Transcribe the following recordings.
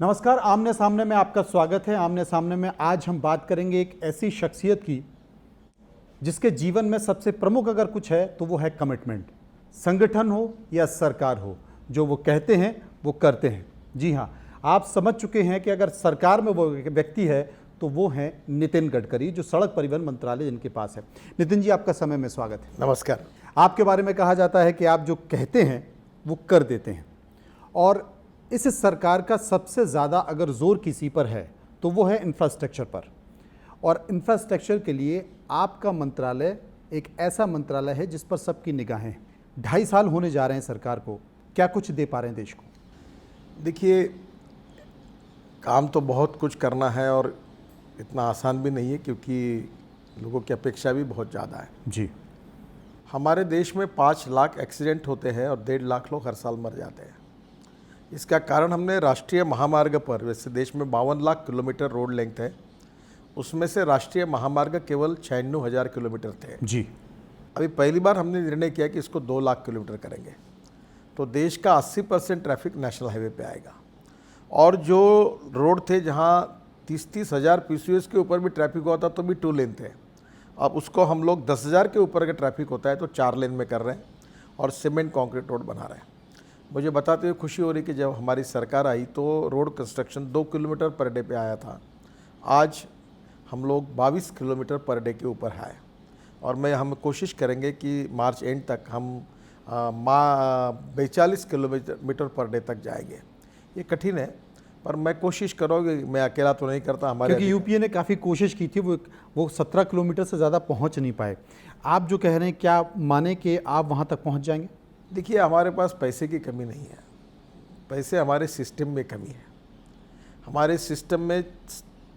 नमस्कार, आमने सामने में आपका स्वागत है। आमने सामने में आज हम बात करेंगे एक ऐसी शख्सियत की जिसके जीवन में सबसे प्रमुख अगर कुछ है तो वो है कमिटमेंट। संगठन हो या सरकार हो, जो वो कहते हैं वो करते हैं। जी हाँ, आप समझ चुके हैं कि अगर सरकार में वो व्यक्ति है तो वो हैं नितिन गडकरी, जो सड़क परिवहन मंत्रालय जिनके पास है। नितिन जी, आपका समय में स्वागत है। नमस्कार। आपके बारे में कहा जाता है कि आप जो कहते हैं वो कर देते हैं, और इस सरकार का सबसे ज़्यादा अगर जोर किसी पर है तो वो है इंफ्रास्ट्रक्चर पर। और इंफ्रास्ट्रक्चर के लिए आपका मंत्रालय एक ऐसा मंत्रालय है जिस पर सबकी निगाहें। 2.5 साल होने जा रहे हैं सरकार को, क्या कुछ दे पा रहे हैं देश को? देखिए, काम तो बहुत कुछ करना है और इतना आसान भी नहीं है, क्योंकि लोगों की अपेक्षा भी बहुत ज़्यादा है। जी, हमारे देश में 5 लाख एक्सीडेंट होते हैं और 1.5 लाख लोग हर साल मर जाते हैं। इसका कारण हमने राष्ट्रीय महामार्ग पर, वैसे देश में 52 लाख किलोमीटर रोड लेंथ है, उसमें से राष्ट्रीय महामार्ग केवल 96,000 किलोमीटर थे। जी, अभी पहली बार हमने निर्णय किया कि इसको 2 लाख किलोमीटर करेंगे, तो देश का 80% ट्रैफिक नेशनल हाईवे पे आएगा। और जो रोड थे जहाँ 30-30 हज़ार PCOs के ऊपर भी ट्रैफिक होता तो भी 2 लेन थे, अब उसको हम लोग 10,000 के ऊपर अगर ट्रैफिक होता है तो 4 लेन में कर रहे हैं और सीमेंट कंक्रीट रोड बना रहे हैं। मुझे बताते हुए खुशी हो रही कि जब हमारी सरकार आई तो road construction 2 kilometre per day पे आया था, आज हम लोग 22 किलोमीटर पर डे के ऊपर है। और हम कोशिश करेंगे कि मार्च एंड तक हम 42 किलोमीटर पर डे तक जाएंगे। ये कठिन है, पर मैं कोशिश करूँगी। मैं अकेला तो नहीं करता, हमारे क्योंकि यूपीए ने काफ़ी कोशिश की थी, वो 17 किलोमीटर से ज़्यादा पहुंच नहीं पाए। आप जो कह रहे हैं, क्या माने कि आप वहां तक पहुंच जाएंगे? देखिए, हमारे पास पैसे की कमी नहीं है, पैसे हमारे सिस्टम में कमी है। हमारे सिस्टम में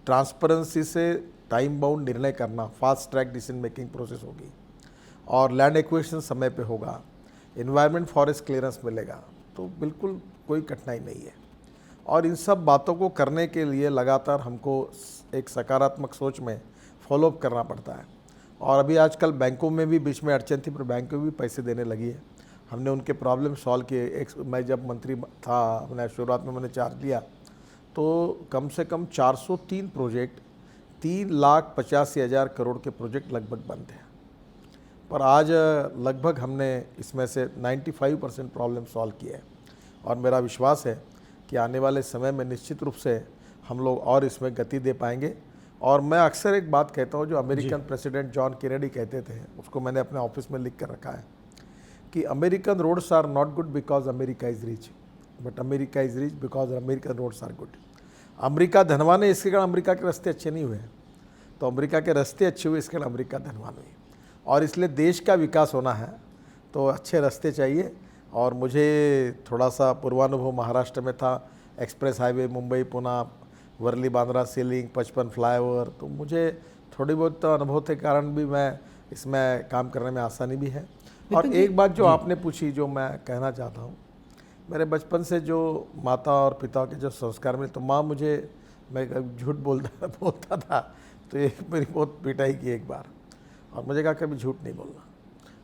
ट्रांसपेरेंसी से टाइम बाउंड निर्णय करना, fast track decision making process होगी, और लैंड एक्विजिशन समय पे होगा, एनवायरनमेंट फॉरेस्ट क्लियरेंस मिलेगा, तो बिल्कुल कोई कठिनाई नहीं है। और इन सब बातों को करने के लिए लगातार हमको एक सकारात्मक सोच में फॉलोअप करना पड़ता है। और अभी आजकल बैंकों में भी बीच में अड़चन थी, पर बैंकों भी पैसे देने लगी है। हमने उनके प्रॉब्लम सॉल्व किए। मैं जब मंत्री था, मैंने शुरुआत में मैंने चार्ज लिया तो कम से कम 403 प्रोजेक्ट, 3,85,000 करोड़ के प्रोजेक्ट लगभग बंद हैं। पर आज लगभग हमने इसमें से 95% प्रॉब्लम सॉल्व किया है, और मेरा विश्वास है कि आने वाले समय में निश्चित रूप से हम लोग और इसमें गति दे पाएंगे। और मैं अक्सर एक बात कहता हूँ, जो अमेरिकन प्रेसिडेंट जॉन केनेडी कहते थे, उसको मैंने अपने ऑफिस में लिख कर रखा है कि American roads are not good because America is rich, but America is rich because American roads are good. America धनवान है, इसके कारण अमेरिका के रास्ते अच्छे नहीं हुए, तो अमेरिका के रास्ते अच्छे हुए, इसके कारण अमेरिका धनवान हुई। और इसलिए देश का विकास होना है तो अच्छे रास्ते चाहिए। और मुझे थोड़ा सा पूर्वानुभव महाराष्ट्र में था, express highway Mumbai Pune, Worli Bandra sea link, 55 flyover, तो मुझे थोड़ी बहुत अनुभव के कारण भी मैं इसमें काम करने में आसानी भी है। और एक बात जो आपने पूछी, जो मैं कहना चाहता हूँ, मेरे बचपन से जो माता और पिता के जो संस्कार मिले, तो माँ मुझे, मैं झूठ बोलता था तो एक मेरी बहुत पिटाई की एक बार, और मुझे कहा कभी झूठ नहीं बोलना।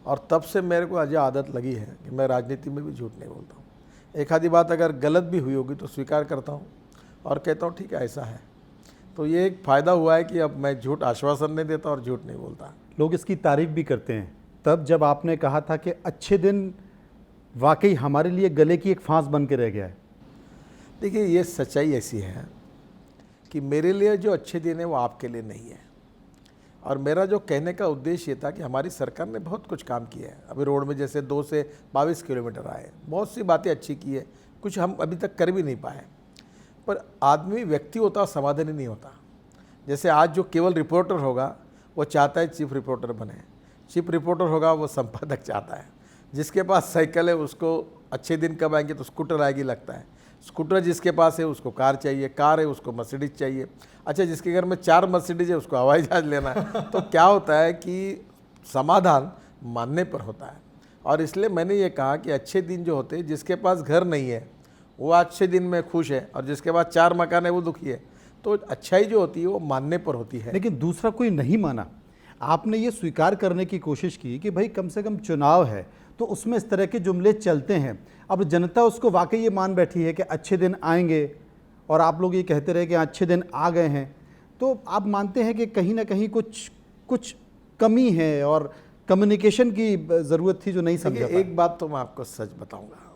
और तब से मेरे को आज आदत लगी है कि मैं राजनीति में भी झूठ नहीं बोलता हूँ। एक आधी बात अगर गलत भी हुई होगी तो स्वीकार करता हूँ और कहता हूँ ठीक है, ऐसा है। तो ये एक फ़ायदा हुआ है कि अब मैं झूठ आश्वासन नहीं देता और झूठ नहीं बोलता। लोग इसकी तारीफ भी करते हैं। तब जब आपने कहा था कि अच्छे दिन वाकई हमारे लिए गले की एक फांस बन के रह गया है। देखिए, ये सच्चाई ऐसी है कि मेरे लिए जो अच्छे दिन है वो आपके लिए नहीं है। और मेरा जो कहने का उद्देश्य ये था कि हमारी सरकार ने बहुत कुछ काम किया है। अभी रोड में जैसे 2 से 22 किलोमीटर आए, बहुत सी बातें अच्छी की है, कुछ हम अभी तक कर भी नहीं पाए। पर आदमी व्यक्ति होता, समाधानी नहीं होता। जैसे आज जो केवल रिपोर्टर होगा वो चाहता है चीफ रिपोर्टर बने, चीफ रिपोर्टर होगा वो संपादक चाहता है, जिसके पास साइकिल है उसको अच्छे दिन कब आएंगे तो स्कूटर आएगी लगता है, स्कूटर जिसके पास है उसको कार चाहिए, कार है उसको मर्सिडीज चाहिए, अच्छा जिसके घर में 4 मर्सिडीज है उसको हवाई जहाज लेना है। तो क्या होता है कि समाधान मानने पर होता है। और इसलिए मैंने ये कहा कि अच्छे दिन जो होते हैं, जिसके पास घर नहीं है वो अच्छे दिन में खुश है, और जिसके पास 4 मकान है वो दुखी है। तो अच्छाई जो होती है वो मानने पर होती है। लेकिन दूसरा कोई नहीं माना। आपने ये स्वीकार करने की कोशिश की कि भाई कम से कम चुनाव है तो उसमें इस तरह के जुमले चलते हैं। अब जनता उसको वाकई ये मान बैठी है कि अच्छे दिन आएंगे और आप लोग ये कहते रहे कि अच्छे दिन आ गए हैं, तो आप मानते हैं कि कहीं ना कहीं कुछ कमी है और कम्युनिकेशन की ज़रूरत थी जो नहीं समझा देखिए, पाए? एक बात तो मैं आपको सच बताऊंगा।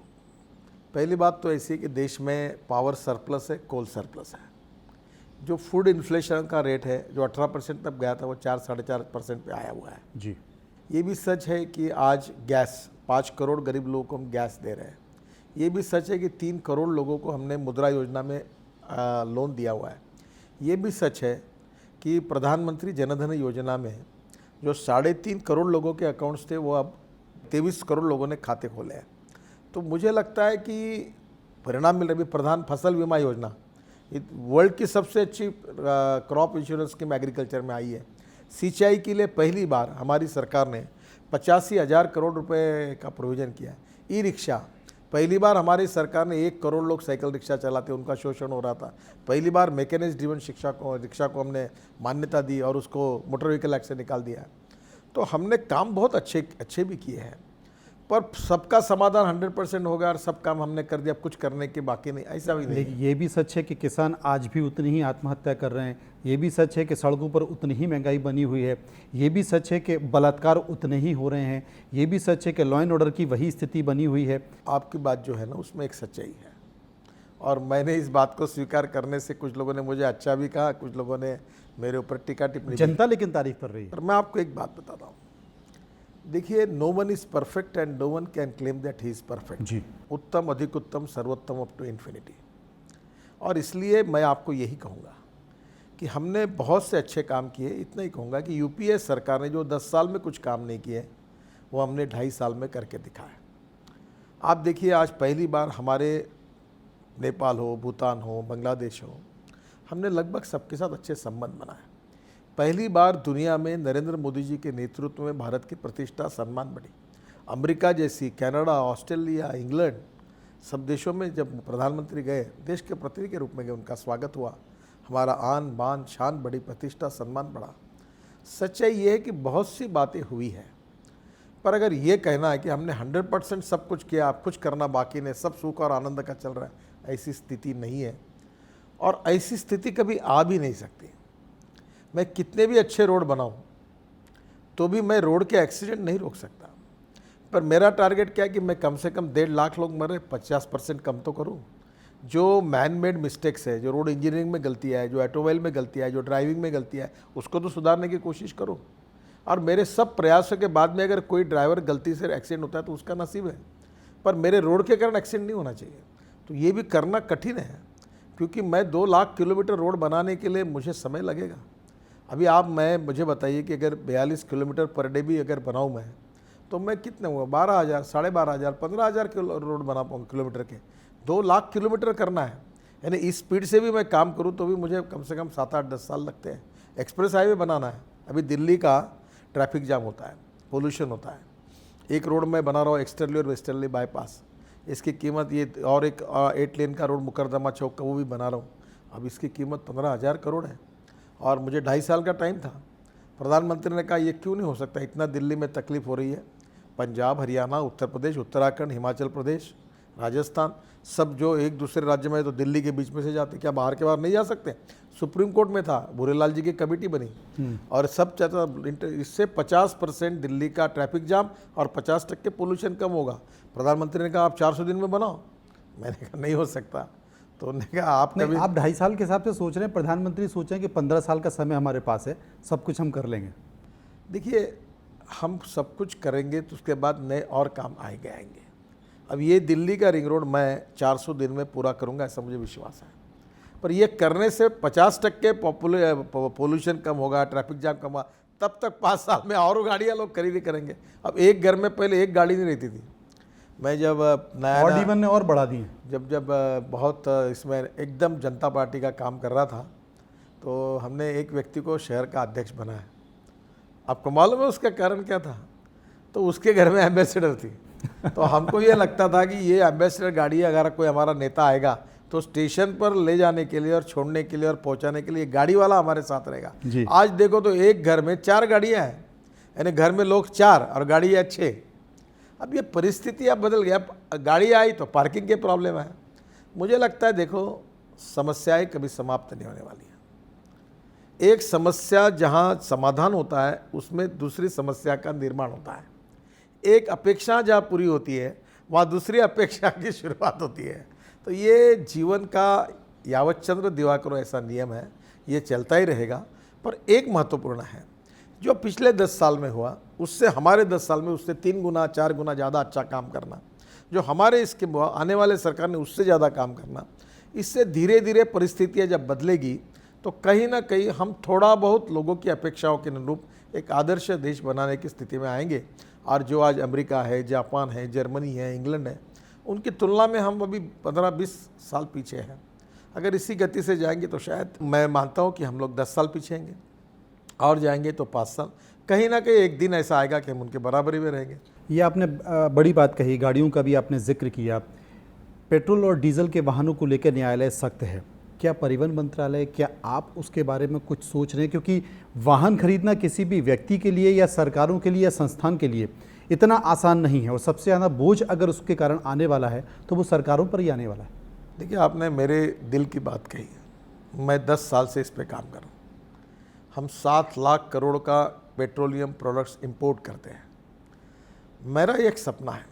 पहली बात तो ऐसी है कि देश में पावर सरप्लस है, कोल सरप्लस है। जो फूड इन्फ्लेशन का रेट है जो 18% तक गया था वो 4-4.5% पे आया हुआ है। जी। ये भी सच है कि आज गैस 5 करोड़ गरीब लोगों को हम गैस दे रहे हैं। ये भी सच है कि 3 करोड़ लोगों को हमने मुद्रा योजना में लोन दिया हुआ है। ये भी सच है कि प्रधानमंत्री जनधन योजना में जो 3.5 करोड़ लोगों के अकाउंट्स थे वो अब 23 करोड़ लोगों ने खाते खोले हैं। तो मुझे लगता है कि परिणाम मिल रहे। प्रधान फसल बीमा योजना वर्ल्ड की सबसे अच्छी क्रॉप इंश्योरेंस स्कीम एग्रीकल्चर में आई है। सिंचाई के लिए पहली बार हमारी सरकार ने 85,000 करोड़ रुपए का प्रोविज़न किया है। ई रिक्शा, पहली बार हमारी सरकार ने 1 करोड़ लोग साइकिल रिक्शा चलाते, उनका शोषण हो रहा था। पहली बार मैकेनाइज्ड ड्रिवन रिक्शा को हमने मान्यता दी और उसको मोटर व्हीकल एक्ट से निकाल दिया। तो हमने काम बहुत अच्छे भी किए हैं, पर सबका समाधान 100% होगा और सब काम हमने कर दिया, कुछ करने के बाकी नहीं, ऐसा भी नहीं। ये भी सच है कि किसान आज भी उतनी ही आत्महत्या कर रहे हैं। ये भी सच है कि सड़कों पर उतनी ही महंगाई बनी हुई है। ये भी सच है कि बलात्कार उतने ही हो रहे हैं। ये भी सच है कि लॉ एंड ऑर्डर की वही स्थिति बनी हुई है। आपकी बात जो है ना उसमें एक सच्चाई है, और मैंने इस बात को स्वीकार करने से कुछ लोगों ने मुझे अच्छा भी कहा, कुछ लोगों ने मेरे ऊपर टीका टिप्पणी। जनता लेकिन तारीफ कर रही है। पर मैं आपको एक बात बताता हूँ। देखिए, no one is perfect and no one can claim that he is perfect. जी। उत्तम, अधिक उत्तम, सर्वोत्तम अप टू इन्फिनिटी। और इसलिए मैं आपको यही कहूँगा कि हमने बहुत से अच्छे काम किए। इतना ही कहूँगा कि यूपीए सरकार ने जो 10 साल में कुछ काम नहीं किए वो हमने 2.5 साल में करके दिखाया। आप देखिए, आज पहली बार हमारे नेपाल हो, भूटान हो, बांग्लादेश हो, हमने लगभग सबके साथ अच्छे संबंध बनाए। पहली बार दुनिया में नरेंद्र मोदी जी के नेतृत्व में भारत की प्रतिष्ठा, सम्मान बढ़ी। अमेरिका जैसी, कनाडा, ऑस्ट्रेलिया, इंग्लैंड, सब देशों में जब प्रधानमंत्री गए, देश के प्रतिनिधि के रूप में गए, उनका स्वागत हुआ, हमारा आन बान शान बढ़ी, प्रतिष्ठा सम्मान बढ़ा। सच्चाई ये है कि बहुत सी बातें हुई है, पर अगर ये कहना है कि हमने 100% सब कुछ किया, अब कुछ करना बाकी नहीं, सब सुख और आनंद का चल रहा है, ऐसी स्थिति नहीं है और ऐसी स्थिति कभी आ भी नहीं सकती। मैं कितने भी अच्छे रोड बनाऊं तो भी मैं रोड के एक्सीडेंट नहीं रोक सकता, पर मेरा टारगेट क्या है कि मैं कम से कम 1.5 लाख लोग मरे, 50% कम तो करूं। जो मैन मेड मिस्टेक्स है, जो रोड इंजीनियरिंग में गलतियाँ है, जो ऑटोमोबाइल में गलतियाँ है, जो ड्राइविंग में गलतियाँ है, उसको तो सुधारने की कोशिश करूँ। और मेरे सब प्रयासों के बाद में अगर कोई ड्राइवर गलती से एक्सीडेंट होता है तो उसका नसीब है, पर मेरे रोड के कारण एक्सीडेंट नहीं होना चाहिए। तो ये भी करना कठिन है, क्योंकि मैं 2 लाख किलोमीटर रोड बनाने के लिए मुझे समय लगेगा। अभी आप मुझे बताइए कि अगर 42 किलोमीटर पर डे भी अगर बनाऊँ मैं, तो मैं कितने हुआ 12,000, 12,500, 15,000 रोड बना पाऊँ किलोमीटर के। 2 लाख किलोमीटर करना है, यानी इस स्पीड से भी मैं काम करूँ तो भी मुझे कम से कम 7-8-10 साल लगते हैं। एक्सप्रेस हाईवे बनाना है, अभी दिल्ली का ट्रैफिक जाम होता है, पोल्यूशन होता है। एक रोड मैं बना रहा हूँ, एक्सटर्ली और वेस्टर्ली बाईपास, इसकी कीमत ये, और एक 8 लेन का रोड मुकरदमा चौक का वो भी बना रहा हूँ, अब इसकी कीमत 15,000 करोड़ है। और मुझे 2.5 साल का टाइम था। प्रधानमंत्री ने कहा ये क्यों नहीं हो सकता, इतना दिल्ली में तकलीफ हो रही है। पंजाब, हरियाणा, उत्तर प्रदेश, उत्तराखंड, हिमाचल प्रदेश, राजस्थान, सब जो एक दूसरे राज्य में तो दिल्ली के बीच में से जाते, क्या बाहर के बाहर नहीं जा सकते? सुप्रीम कोर्ट में था, भूरेलाल जी की कमेटी बनी और सब चाहता, इससे 50% दिल्ली का ट्रैफिक जाम और 50% पोल्यूशन कम होगा। प्रधानमंत्री ने कहा आप 400 दिन में बनाओ। मैंने कहा नहीं हो सकता। तो उन्होंने कहा आप 2.5 साल के हिसाब से सोच रहे हैं, प्रधानमंत्री सोच रहे हैं कि 15 साल का समय हमारे पास है, सब कुछ हम कर लेंगे। देखिए, हम सब कुछ करेंगे तो उसके बाद नए और काम आएंगे। अब ये दिल्ली का रिंग रोड मैं 400 दिन में पूरा करूंगा, ऐसा मुझे विश्वास है। पर ये करने से 50% पोल्यूशन कम होगा, ट्रैफिक जाम कम होगा, तब तक 5 साल में और गाड़ियाँ लोग खरीदी करेंगे। अब एक घर में पहले एक गाड़ी नहीं रहती थी। मैं जब ऑड इवन ने और बढ़ा दी, जब बहुत इसमें एकदम जनता पार्टी का काम कर रहा था, तो हमने एक व्यक्ति को शहर का अध्यक्ष बनाया। आपको मालूम है उसका कारण क्या था? तो उसके घर में एम्बेसडर थी। तो हमको ये लगता था कि ये एम्बेसडर गाड़ी अगर कोई हमारा नेता आएगा तो स्टेशन पर ले जाने के लिए और छोड़ने के लिए और पहुंचाने के लिए गाड़ी वाला हमारे साथ रहेगा। आज देखो तो एक घर में 4 गाड़ियां हैं, यानी घर में लोग 4 और गाड़ी है 6। अब ये परिस्थिति अब बदल गया। गाड़ी आई तो पार्किंग के प्रॉब्लम है। मुझे लगता है देखो, समस्याएं कभी समाप्त नहीं होने वाली हैं। एक समस्या जहां समाधान होता है उसमें दूसरी समस्या का निर्माण होता है। एक अपेक्षा जहां पूरी होती है वहां दूसरी अपेक्षा की शुरुआत होती है। तो ये जीवन का यावच्चंद्र दिवाकरो ऐसा नियम है, ये चलता ही रहेगा। पर एक महत्वपूर्ण है, जो पिछले 10 साल में हुआ उससे हमारे 10 साल में उससे 3 गुना 4 गुना ज़्यादा अच्छा काम करना, जो हमारे इसके आने वाले सरकार ने उससे ज़्यादा काम करना, इससे धीरे धीरे परिस्थितियाँ जब बदलेगी तो कहीं ना कहीं हम थोड़ा बहुत लोगों की अपेक्षाओं के अनुरूप एक आदर्श देश बनाने की स्थिति में आएंगे। और जो आज अमेरिका है, जापान है, जर्मनी है, इंग्लैंड है, उनकी तुलना में हम अभी 15-20 साल पीछे हैं। अगर इसी गति से जाएंगे तो शायद मैं मानता हूँ कि हम लोग 10 साल पीछे होंगे, और जाएंगे तो 5 साल। कहीं ना कहीं एक दिन ऐसा आएगा कि हम उनके बराबरी में रहेंगे। ये आपने बड़ी बात कही, गाड़ियों का भी आपने जिक्र किया। पेट्रोल और डीजल के वाहनों को लेकर न्यायालय सख्त है। क्या परिवहन मंत्रालय, क्या आप उसके बारे में कुछ सोच रहे हैं? क्योंकि वाहन खरीदना किसी भी व्यक्ति के लिए या सरकारों के लिए या संस्थान के लिए इतना आसान नहीं है, और सबसे ज़्यादा बोझ अगर उसके कारण आने वाला है तो वो सरकारों पर ही आने वाला है। देखिए, आपने मेरे दिल की बात कही है। मैं 10 साल से इस पे काम कर रहा हूँ। हम 7 लाख करोड़ का पेट्रोलियम प्रोडक्ट्स इंपोर्ट करते हैं। मेरा एक सपना है,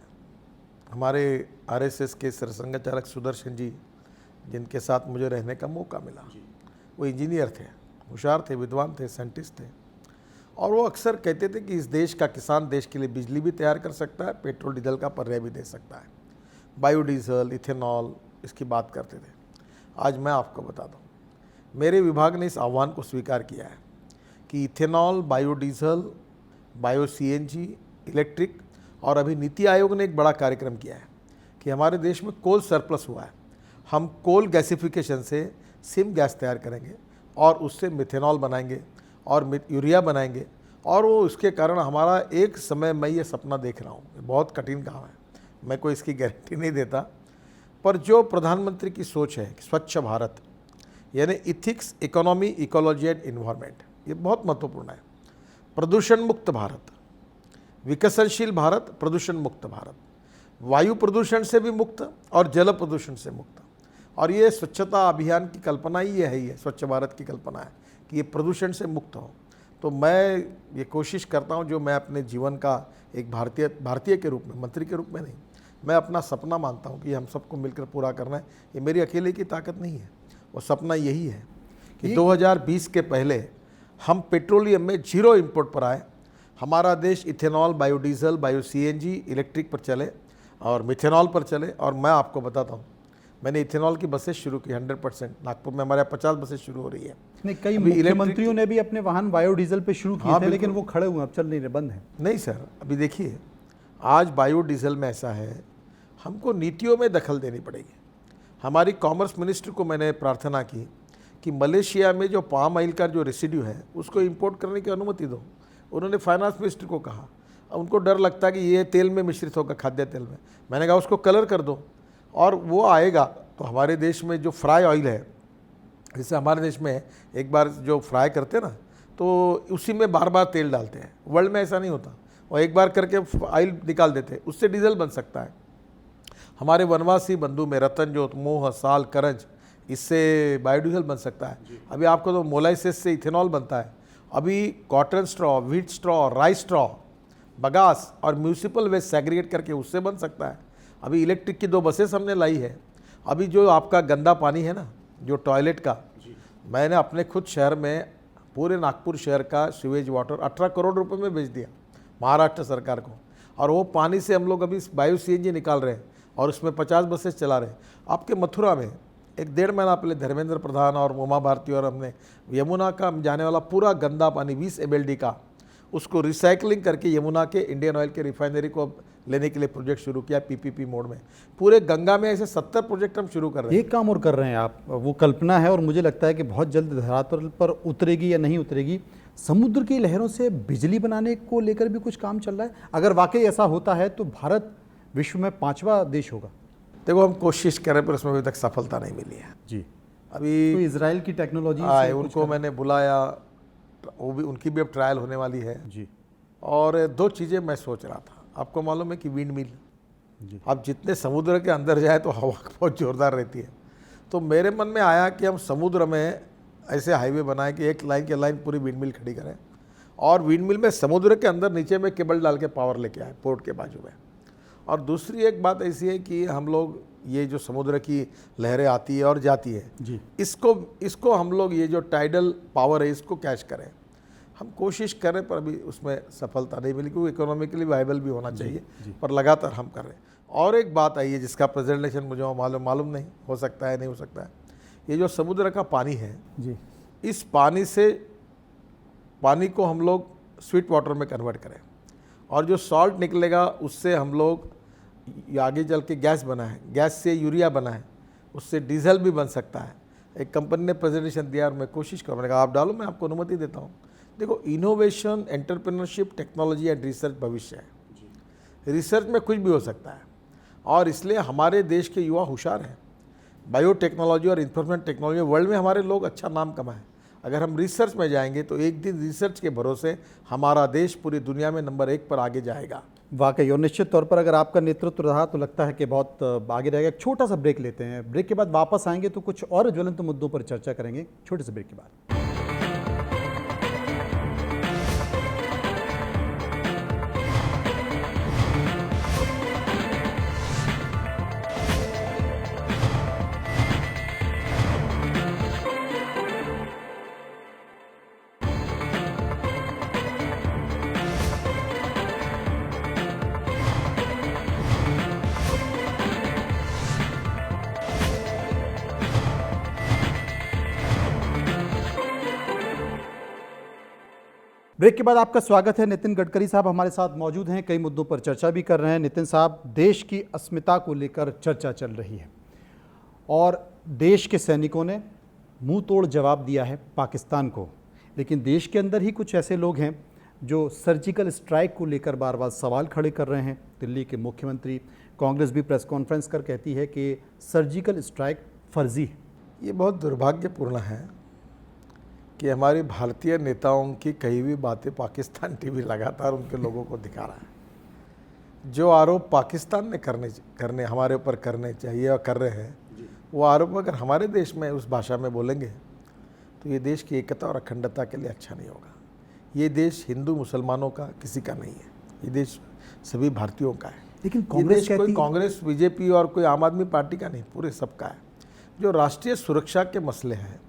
हमारे आरएसएस के सरसंघ चालक सुदर्शन जी, जिनके साथ मुझे रहने का मौका मिला, वो इंजीनियर थे, होशियार थे, विद्वान थे, साइंटिस्ट थे, और वो अक्सर कहते थे कि इस देश का किसान देश के लिए बिजली भी तैयार कर सकता है, पेट्रोल डीजल का पर्याय भी दे सकता है, बायोडीजल, इथेनॉल, इसकी बात करते थे। आज मैं आपको बता दूं, मेरे विभाग ने इस आह्वान को स्वीकार किया है कि ethanol, biodiesel, bio CNG, electric, और अभी नीति आयोग ने एक बड़ा कार्यक्रम किया है कि हमारे देश में कोल सरप्लस हुआ है, हम कोल गैसिफिकेशन से सिम गैस तैयार करेंगे और उससे मिथेनॉल बनाएंगे और यूरिया बनाएंगे। और वो इसके कारण हमारा एक समय, मैं ये सपना देख रहा हूँ, बहुत कठिन काम है, मैं कोई इसकी गारंटी नहीं देता, पर जो प्रधानमंत्री की सोच है कि स्वच्छ भारत, यानी ethics, economy, ecology and environment, ये बहुत महत्वपूर्ण है। प्रदूषण मुक्त भारत, विकसनशील भारत, प्रदूषण मुक्त भारत, वायु प्रदूषण से भी मुक्त और जल प्रदूषण से मुक्त। और ये स्वच्छता अभियान की कल्पना ही ये है, ये स्वच्छ भारत की कल्पना है कि ये प्रदूषण से मुक्त हो। तो मैं ये कोशिश करता हूँ, जो मैं अपने जीवन का एक भारतीय के रूप में, मंत्री के रूप में नहीं, मैं अपना सपना मानता हूँ कि हम सबको मिलकर पूरा करना है। ये मेरी अकेले की ताकत नहीं है, वो सपना यही है कि 2020 के पहले हम पेट्रोलियम में 0 इंपोर्ट पर आए, हमारा देश ethanol, biodiesel, bio CNG, electric पर चले और मिथेनॉल पर चले। और मैं आपको बताता हूँ, मैंने इथेनॉल की बसें शुरू की 100%। नागपुर में हमारे 50 बसें शुरू हो रही है। नहीं, कई मुख्यमंत्रियों ने भी अपने वाहन बायोडीजल पे शुरू किए थे, लेकिन वो खड़े हुए, अब चल नहीं रहे, बंद है। नहीं सर, अभी देखिए, आज बायोडीजल में ऐसा है, हमको नीतियों में दखल देनी पड़ेगी। हमारी कॉमर्स मिनिस्टर को मैंने प्रार्थना की कि मलेशिया में जो पाम ऑयल का जो रेसिड्यू है उसको इंपोर्ट करने की अनुमति दो। उन्होंने फाइनेंस मिनिस्टर को कहा, उनको डर लगता है कि ये तेल में मिश्रित होगा, खाद्य तेल में। मैंने कहा उसको कलर कर दो और वो आएगा। तो हमारे देश में जो फ्राई ऑयल है, जैसे हमारे देश में एक बार जो फ्राई करते हैं ना, तो उसी में बार बार तेल डालते हैं। वर्ल्ड में ऐसा नहीं होता, और एक बार करके ऑयल निकाल देते हैं, उससे डीजल बन सकता है। हमारे वनवासी बंधु में रतनजोत, मोह, साल, करंज, इससे बायोडीजल बन सकता है। अभी आपको तो मोलाइसिस से इथेनॉल बनता है। अभी cotton straw, wheat straw, rice straw, bagasse और म्यूनिसिपल वेस्ट सेग्रीगेट करके उससे बन सकता है। अभी इलेक्ट्रिक की 2 बसेस हमने लाई है। अभी जो आपका गंदा पानी है ना, जो टॉयलेट का, मैंने अपने खुद शहर में, पूरे नागपुर शहर का सीवेज वाटर 18 करोड़ रुपए में बेच दिया महाराष्ट्र सरकार को। और वो पानी से हम लोग अभी बायो सीएनजी निकाल रहे हैं और उसमें 50 बसेस चला रहे हैं। आपके मथुरा में 1-1.5 महीना पहले धर्मेंद्र प्रधान और उमा भारती और हमने यमुना का जाने वाला पूरा गंदा पानी 20 MLD का, उसको रिसाइकलिंग करके यमुना के इंडियन ऑयल के रिफाइनरी को लेने के लिए प्रोजेक्ट शुरू किया PPP मोड में। पूरे गंगा में ऐसे 70 प्रोजेक्ट हम शुरू कर रहे हैं। एक काम और कर रहे हैं आप, वो कल्पना है और मुझे लगता है कि बहुत जल्द धरातल पर उतरेगी या नहीं उतरेगी। समुद्र की लहरों से बिजली बनाने को लेकर भी कुछ काम चल रहा है। अगर वाकई ऐसा होता है तो भारत विश्व में 5वां देश होगा। देखो, हम कोशिश कर रहे हैं पर उसमें अभी तक सफलता नहीं मिली है। जी, अभी तो इजराइल की टेक्नोलॉजी आए, उनको मैंने बुलाया, वो भी, उनकी भी अब ट्रायल होने वाली है जी। और 2 चीज़ें मैं सोच रहा था। आपको मालूम है कि विंड मिल, जी, आप जितने समुद्र के अंदर जाए तो हवा बहुत ज़ोरदार रहती है। तो मेरे मन में आया कि हम समुद्र में ऐसे हाईवे बनाएं कि एक लाइन के लाइन पूरी विंड मिल खड़ी करें और विंड मिल में समुद्र के अंदर नीचे में केबल डाल के पावर लेके आए पोर्ट के बाजू में। और दूसरी एक बात ऐसी है कि हम लोग ये जो समुद्र की लहरें आती है और जाती है जी, इसको हम लोग ये जो टाइडल पावर है इसको कैच करें। हम कोशिश करें पर अभी उसमें सफलता नहीं मिली क्योंकि इकोनॉमिकली वायबल भी होना चाहिए, पर लगातार हम कर रहे हैं। और एक बात आई है जिसका प्रेजेंटेशन मुझे मालूम नहीं, हो सकता है नहीं हो सकता है। ये जो समुद्र का पानी है जी, इस पानी को हम लोग स्वीट वाटर में कन्वर्ट करें और जो सॉल्ट निकलेगा उससे हम लोग आगे चल के गैस बनाएं, गैस से यूरिया बनाएं, उससे डीजल भी बन सकता है। एक कंपनी ने प्रेजेंटेशन दिया और मैं कोशिश करूँ, मैंने कहा आप डालो, मैं आपको अनुमति देता हूँ। देखो, innovation, entrepreneurship, technology and research भविष्य है। रिसर्च में कुछ भी हो सकता है और इसलिए हमारे देश के युवा होशियार हैं। बायोटेक्नोलॉजी और इंफॉर्मेशन टेक्नोलॉजी वर्ल्ड में हमारे लोग अच्छा नाम कमाएं। अगर हम रिसर्च में जाएंगे तो एक दिन रिसर्च के भरोसे हमारा देश पूरी दुनिया में नंबर 1 पर आगे जाएगा। वाकई, और निश्चित तौर पर अगर आपका नेतृत्व रहा तो लगता है कि बहुत आगे रहेगा। एक छोटा सा ब्रेक लेते हैं, ब्रेक के बाद वापस आएंगे तो कुछ और ज्वलंत मुद्दों पर चर्चा करेंगे, छोटे से ब्रेक के बाद। ब्रेक के बाद आपका स्वागत है। नितिन गडकरी साहब हमारे साथ मौजूद हैं, कई मुद्दों पर चर्चा भी कर रहे हैं। नितिन साहब, देश की अस्मिता को लेकर चर्चा चल रही है और देश के सैनिकों ने मुंह तोड़ जवाब दिया है पाकिस्तान को, लेकिन देश के अंदर ही कुछ ऐसे लोग हैं जो सर्जिकल स्ट्राइक को लेकर बार बार सवाल खड़े कर रहे हैं। दिल्ली के मुख्यमंत्री, कांग्रेस भी प्रेस कॉन्फ्रेंस कर कहती है कि सर्जिकल स्ट्राइक फर्जी है। ये बहुत दुर्भाग्यपूर्ण है कि हमारे भारतीय नेताओं की कही हुई बातें पाकिस्तान टीवी लगातार उनके लोगों को दिखा रहा है। जो आरोप पाकिस्तान ने करने हमारे ऊपर करने चाहिए और कर रहे हैं, वो आरोप अगर हमारे देश में उस भाषा में बोलेंगे तो ये देश की एकता और अखंडता के लिए अच्छा नहीं होगा। ये देश हिंदू मुसलमानों का किसी का नहीं है, ये देश सभी भारतीयों का है। लेकिन कांग्रेस कोई कांग्रेस, बीजेपी और कोई आम आदमी पार्टी का नहीं, पूरे सबका है। जो राष्ट्रीय सुरक्षा के मसले हैं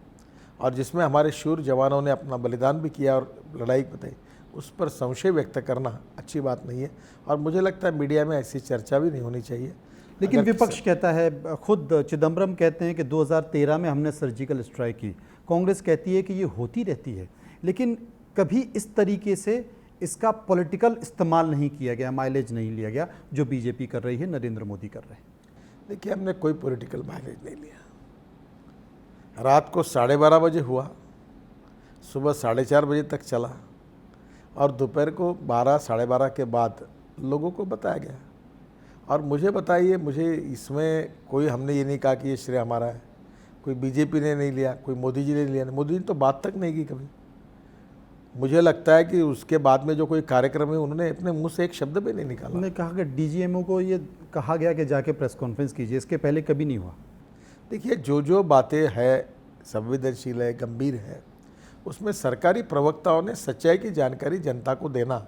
और जिसमें हमारे शूर जवानों ने अपना बलिदान भी किया और लड़ाई बताई, उस पर संशय व्यक्त करना अच्छी बात नहीं है और मुझे लगता है मीडिया में ऐसी चर्चा भी नहीं होनी चाहिए। लेकिन विपक्ष कहता है, खुद चिदम्बरम कहते हैं कि 2013 में हमने सर्जिकल स्ट्राइक की। कांग्रेस कहती है कि ये होती रहती है, लेकिन कभी इस तरीके से इसका पॉलिटिकल इस्तेमाल नहीं किया गया, माइलेज नहीं लिया गया, जो बीजेपी कर रही है, नरेंद्र मोदी कर रहे हैं। देखिए, हमने कोई पॉलिटिकल माइलेज नहीं लिया। रात को 12:30 बजे हुआ, सुबह 4:30 बजे तक चला और दोपहर को 12, 12:30 के बाद लोगों को बताया गया। और मुझे बताइए, मुझे इसमें कोई, हमने ये नहीं कहा कि ये श्रेय हमारा है, कोई बीजेपी ने नहीं लिया, कोई मोदी जी ने लिया। मोदी जी ने तो बात तक नहीं की कभी। मुझे लगता है कि उसके बाद में जो कोई कार्यक्रम है उन्होंने अपने मुंह से एक शब्द भी नहीं निकाला। उन्होंने कहा कि डीजीएमओ को ये कहा गया कि जाके प्रेस कॉन्फ्रेंस कीजिए, इसके पहले कभी नहीं हुआ। देखिए, जो बातें है संवेदनशील है, गंभीर है, उसमें सरकारी प्रवक्ताओं ने सच्चाई की जानकारी जनता को देना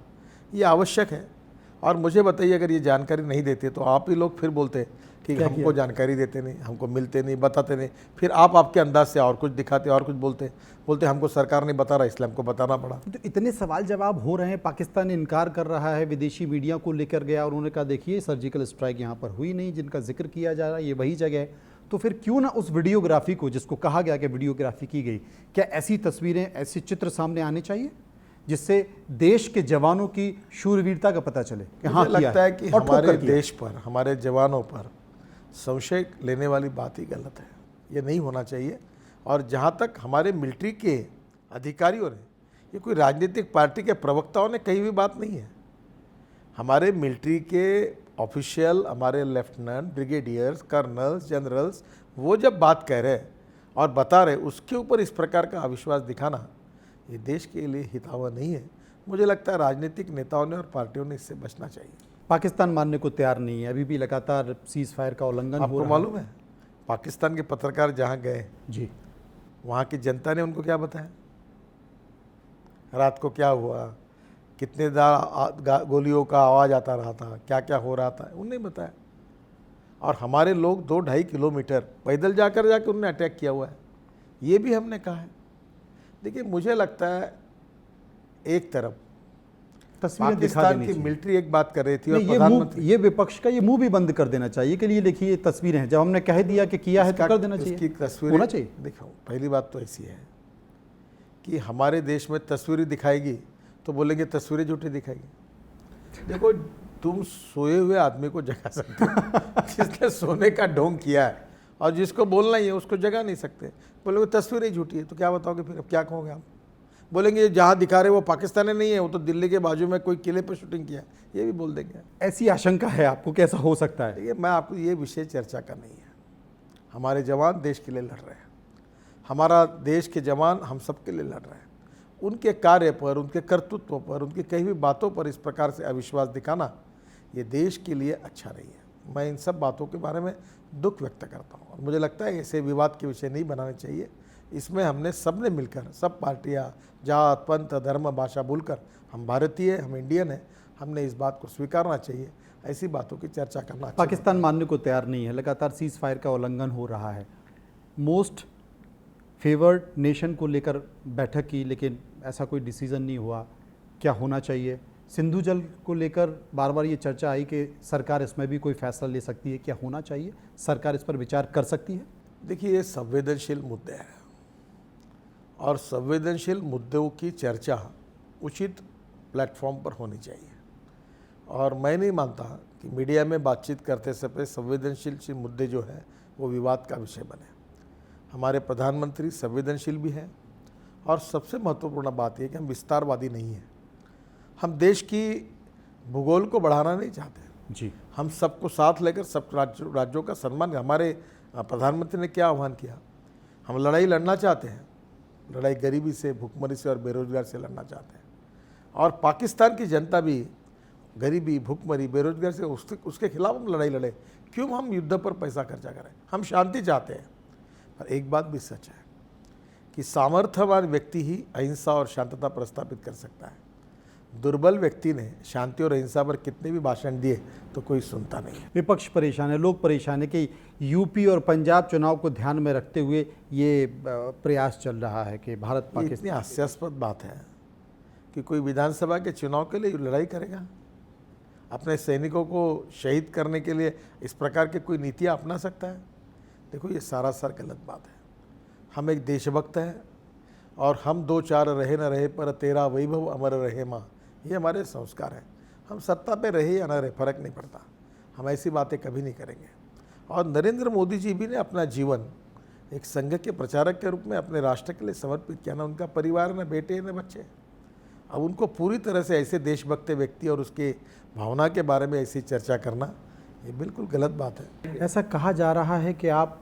ये आवश्यक है। और मुझे बताइए, अगर ये जानकारी नहीं देते तो आप ही लोग फिर बोलते कि हमको जानकारी देते नहीं, हमको मिलते नहीं, बताते नहीं। फिर आप आपके अंदाज से और कुछ दिखाते और कुछ बोलते हमको सरकार नहीं बता रहा इसलिए हमको बताना पड़ा। तो इतने सवाल जवाब हो रहे हैं, पाकिस्तान इनकार कर रहा है, विदेशी मीडिया को लेकर गया और उन्होंने कहा देखिए सर्जिकल स्ट्राइक यहाँ पर हुई नहीं, जिनका जिक्र किया जा रहा है ये वही जगह है। तो फिर क्यों ना उस वीडियोग्राफी को, जिसको कहा गया कि वीडियोग्राफी की गई, क्या ऐसी तस्वीरें, ऐसे चित्र सामने आने चाहिए जिससे देश के जवानों की शूरवीरता का पता चले कि हाँ, लगता है कि हमारे देश पर, हमारे जवानों पर संशय लेने वाली बात ही गलत है। ये नहीं होना चाहिए। और जहाँ तक हमारे मिलिट्री के अधिकारियों ने, ये कोई राजनीतिक पार्टी के प्रवक्ताओं ने कही हुई बात नहीं है। हमारे मिलिट्री के ऑफिशियल, हमारे लेफ्टिनेंट, ब्रिगेडियर्स, कर्नल्स, जनरल्स, वो जब बात कह रहे और बता रहे, उसके ऊपर इस प्रकार का अविश्वास दिखाना ये देश के लिए हितावह नहीं है। मुझे लगता है राजनीतिक नेताओं ने और पार्टियों ने इससे बचना चाहिए। पाकिस्तान मानने को तैयार नहीं है, अभी भी लगातार सीज फायर का उल्लंघन हो रहा है। आपको मालूम है पाकिस्तान के पत्रकार जहाँ गए, जी, वहाँ की जनता ने उनको क्या बताया, रात को क्या हुआ, कितने गोलियों का आवाज़ आता रहा था, क्या क्या हो रहा था, उन्हें बताया। और हमारे लोग 2-2.5 किलोमीटर पैदल जाकर उन्होंने अटैक किया हुआ है, ये भी हमने कहा है। देखिए, मुझे लगता है एक तरफ तस्वीरें दिखा पाकिस्तान देनी की चाहिए। मिलिट्री एक बात कर रही थी और नहीं, ये प्रधानमंत्री ये विपक्ष का ये मुंह भी बंद कर देना चाहिए कि ये देखिए ये तस्वीरें हैं, जब हमने कह दिया कि किया है तो कर देना चाहिए, इसकी तस्वीरें होना चाहिए। देखो, पहली बात तो ऐसी है कि हमारे देश में तस्वीरें दिखाएगी तो बोलेंगे तस्वीरें झूठी दिखाएगी। देखो, तुम सोए हुए आदमी को जगा सकते हो जिसने सोने का ढोंग किया है, और जिसको बोलना ही है उसको जगा नहीं सकते। बोलोगे तस्वीरें झूठी है तो क्या बताओगे फिर, अब क्या कहोगे आप? बोलेंगे जहाँ दिखा रहे वो पाकिस्तानी नहीं है, वो तो दिल्ली के बाजू में कोई किले पर शूटिंग किया है, ये भी बोल देंगे। ऐसी आशंका है आपको कि ऐसा हो सकता है? देखिए, मैं आपको ये विषय चर्चा का नहीं है। हमारे जवान देश के लिए लड़ रहे हैं, हमारा देश के जवान हम सबके लिए लड़ रहे हैं। उनके कार्य पर, उनके कर्तृत्व पर, उनकी कही हुई बातों पर इस प्रकार से अविश्वास दिखाना ये देश के लिए अच्छा नहीं है। मैं इन सब बातों के बारे में दुख व्यक्त करता हूँ और मुझे लगता है ऐसे विवाद के विषय नहीं बनाने चाहिए। इसमें हमने सबने मिलकर, सब पार्टियाँ, जात, पंथ, धर्म, भाषा भूलकर, हम भारतीय, हम इंडियन हैं, हमने इस बात को स्वीकारना चाहिए। ऐसी बातों की चर्चा करना अच्छा पाकिस्तान मानने को तैयार नहीं है, लगातार सीज फायर का उल्लंघन हो रहा है। मोस्ट फेवर्ड नेशन को लेकर बैठक की, लेकिन ऐसा कोई डिसीजन नहीं हुआ। क्या होना चाहिए? सिंधु जल को लेकर बार बार ये चर्चा आई कि सरकार इसमें भी कोई फैसला ले सकती है, क्या होना चाहिए? सरकार इस पर विचार कर सकती है? देखिए, ये संवेदनशील मुद्दे हैं और संवेदनशील मुद्दों की चर्चा उचित प्लेटफॉर्म पर होनी चाहिए। और मैं नहीं मानता कि मीडिया में बातचीत करते समय संवेदनशील मुद्दे जो है वो विवाद का विषय बने। हमारे प्रधानमंत्री संवेदनशील भी हैं और सबसे महत्वपूर्ण बात यह कि हम विस्तारवादी नहीं हैं। हम देश की भूगोल को बढ़ाना नहीं चाहते जी, हम सबको साथ लेकर सब राज्यों का सम्मान। हमारे प्रधानमंत्री ने क्या आह्वान किया, हम लड़ाई लड़ना चाहते हैं, लड़ाई गरीबी से, भुखमरी से और बेरोजगार से लड़ना चाहते हैं। और पाकिस्तान की जनता भी गरीबी, भुखमरी, बेरोजगार से उसके खिलाफ हम लड़ाई लड़े। क्यों हम युद्ध पर पैसा खर्चा करें? हम शांति चाहते हैं। पर एक बात भी सच है कि सामर्थ्यवान व्यक्ति ही अहिंसा और शांतता प्रस्तापित कर सकता है। दुर्बल व्यक्ति ने शांति और अहिंसा पर कितने भी भाषण दिए तो कोई सुनता नहीं है। विपक्ष परेशान है, लोग परेशान है कि यूपी और पंजाब चुनाव को ध्यान में रखते हुए ये प्रयास चल रहा है कि भारत इतनी पाकिस्तान। हास्यास्पद बात है कि कोई विधानसभा के चुनाव के लिए लड़ाई करेगा, अपने सैनिकों को शहीद करने के लिए इस प्रकार के कोई नीतियाँ अपना सकता है? देखो, ये सरासर गलत बात है। हम एक देशभक्त हैं और हम 2-4 रहे न रहे पर तेरा वैभव अमर रहे माँ, ये हमारे संस्कार हैं। हम सत्ता पे रहे या न रहे फर्क नहीं पड़ता, हम ऐसी बातें कभी नहीं करेंगे। और नरेंद्र मोदी जी भी ने अपना जीवन एक संघ के प्रचारक के रूप में अपने राष्ट्र के लिए समर्पित किया। ना उनका परिवार, न बेटे न बच्चे। अब उनको पूरी तरह से ऐसे देशभक्त व्यक्ति और उसके भावना के बारे में ऐसी चर्चा करना ये बिल्कुल गलत बात है। ऐसा कहा जा रहा है कि आप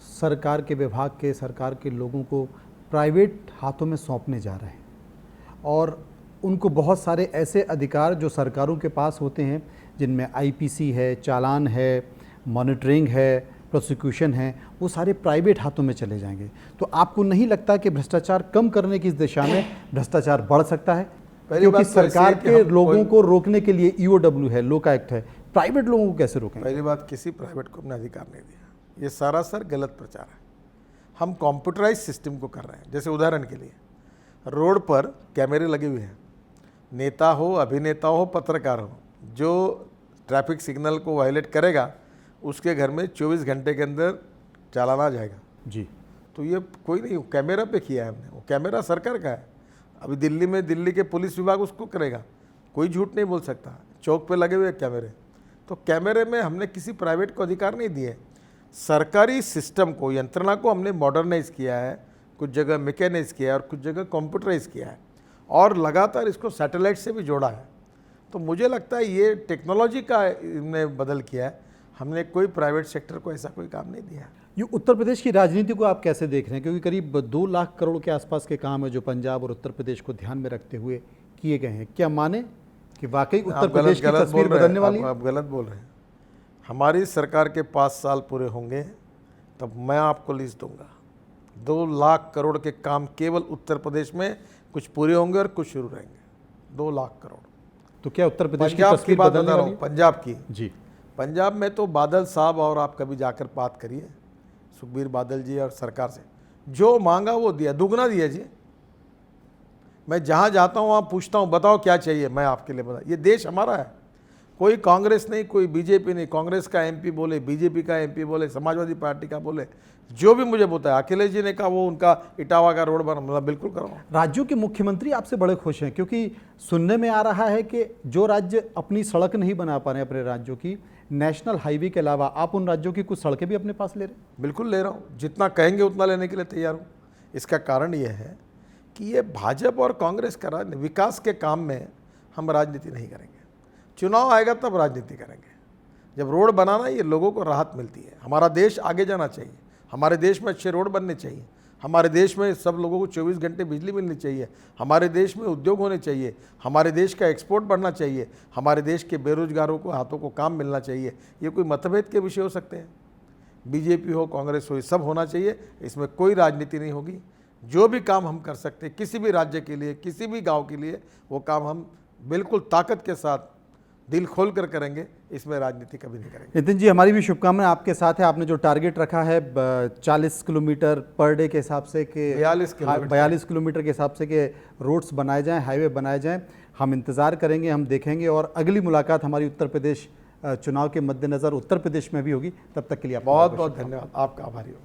सरकार के विभाग के, सरकार के लोगों को प्राइवेट हाथों में सौंपने जा रहे हैं और उनको बहुत सारे ऐसे अधिकार जो सरकारों के पास होते हैं, जिनमें आईपीसी है, चालान है, मॉनिटरिंग है, प्रोसिक्यूशन है, वो सारे प्राइवेट हाथों में चले जाएंगे। तो आपको नहीं लगता कि भ्रष्टाचार कम करने की इस दिशा में भ्रष्टाचार बढ़ सकता है? क्योंकि सरकार के लोगों को रोकने के लिए ईओडब्ल्यू है, लोकायुक्त है, प्राइवेट लोगों को कैसे रोकेंगे? पहली बात, किसी प्राइवेट को अपना अधिकार नहीं दिया। ये सरासर गलत प्रचार है। हम कंप्यूटराइज सिस्टम को कर रहे हैं। जैसे उदाहरण के लिए रोड पर कैमरे लगे हुए हैं, नेता हो, अभिनेता हो, पत्रकार हो, जो ट्रैफिक सिग्नल को वायलेट करेगा उसके घर में 24 घंटे के अंदर चालान आ जाएगा। जी, तो ये कोई नहीं, कैमरा पे किया है हमने, वो कैमरा सरकार का है। अभी दिल्ली में दिल्ली के पुलिस विभाग उसको करेगा, कोई झूठ नहीं बोल सकता। चौक पे लगे हुए कैमरे, तो कैमरे में हमने किसी प्राइवेट को अधिकार नहीं दिए। सरकारी सिस्टम को, यंत्रणा को हमने मॉडर्नाइज किया है, कुछ जगह मैकेनाइज किया है और कुछ जगह कंप्यूटराइज किया है और लगातार इसको सैटेलाइट से भी जोड़ा है। तो मुझे लगता है ये टेक्नोलॉजी का इनने बदल किया है, हमने कोई प्राइवेट सेक्टर को ऐसा कोई काम नहीं दिया। ये उत्तर प्रदेश की राजनीति को आप कैसे देख रहे हैं? क्योंकि करीब 2 लाख करोड़ के आसपास के काम है जो पंजाब और उत्तर प्रदेश को ध्यान में रखते हुए किए गए हैं। क्या माने कि वाकई उत्तर प्रदेश की तस्वीर बदलने वाली है? आप गलत बोल रहे हैं। हमारी सरकार के 5 साल पूरे होंगे तब मैं आपको लिस्ट दूंगा। 2 लाख करोड़ के काम केवल उत्तर प्रदेश में कुछ पूरे होंगे और कुछ शुरू रहेंगे। 2 लाख करोड़। तो क्या उत्तर प्रदेश की पंजाब की तस्वीर बात बदलने बता रहा वाली हूँ, है? पंजाब की। जी। पंजाब में तो बादल साहब, और आप कभी जाकर बात करिए सुखबीर बादल जी और सरकार से, जो मांगा वो दिया, दुगना दिया जी। मैं जहाँ जाता हूँ वहाँ पूछता हूँ बताओ क्या चाहिए, मैं आपके लिए बता। ये देश हमारा है, कोई कांग्रेस नहीं, कोई बीजेपी नहीं। कांग्रेस का एमपी बोले, बीजेपी का एमपी बोले, समाजवादी पार्टी का बोले, जो भी मुझे बताया। अखिलेश जी ने कहा वो उनका इटावा का रोड बना, मतलब बिल्कुल कराओ। राज्यों के मुख्यमंत्री आपसे बड़े खुश हैं, क्योंकि सुनने में आ रहा है कि जो राज्य अपनी सड़क नहीं बना पा रहे अपने राज्यों की, नेशनल हाईवे के अलावा आप उन राज्यों की कुछ सड़कें भी अपने पास ले रहे हैं। बिल्कुल ले रहा हूँ, जितना कहेंगे उतना लेने के लिए तैयार हूँ। इसका कारण ये है कि ये भाजपा और कांग्रेस का विकास के काम में हम राजनीति नहीं करेंगे। चुनाव आएगा तब राजनीति करेंगे। जब रोड बनाना, ये लोगों को राहत मिलती है। हमारा देश आगे जाना चाहिए, हमारे देश में अच्छे रोड बनने चाहिए, हमारे देश में सब लोगों को 24 घंटे बिजली मिलनी चाहिए, हमारे देश में उद्योग होने चाहिए, हमारे देश का एक्सपोर्ट बढ़ना चाहिए, हमारे देश के बेरोजगारों को हाथों को काम मिलना चाहिए। ये कोई मतभेद के विषय हो सकते हैं, बीजेपी हो कांग्रेस हो, ये सब होना चाहिए। इसमें कोई राजनीति नहीं होगी। जो भी काम हम कर सकते हैं किसी भी राज्य के लिए, किसी भी गांव के लिए, वो काम हम बिल्कुल ताकत के साथ दिल खोल कर करेंगे। इसमें राजनीति कभी नहीं करेंगे। नितिन जी, हमारी भी शुभकामनाएं आपके साथ है। आपने जो टारगेट रखा है 40 किलोमीटर पर डे के हिसाब से कि 42 किलोमीटर के हिसाब से कि रोड्स बनाए जाएं, हाईवे बनाए जाएं, हम इंतज़ार करेंगे, हम देखेंगे। और अगली मुलाकात हमारी उत्तर प्रदेश चुनाव के मद्देनज़र उत्तर प्रदेश में भी होगी। तब तक के लिए बहुत बहुत धन्यवाद, आपका आभारी हूँ।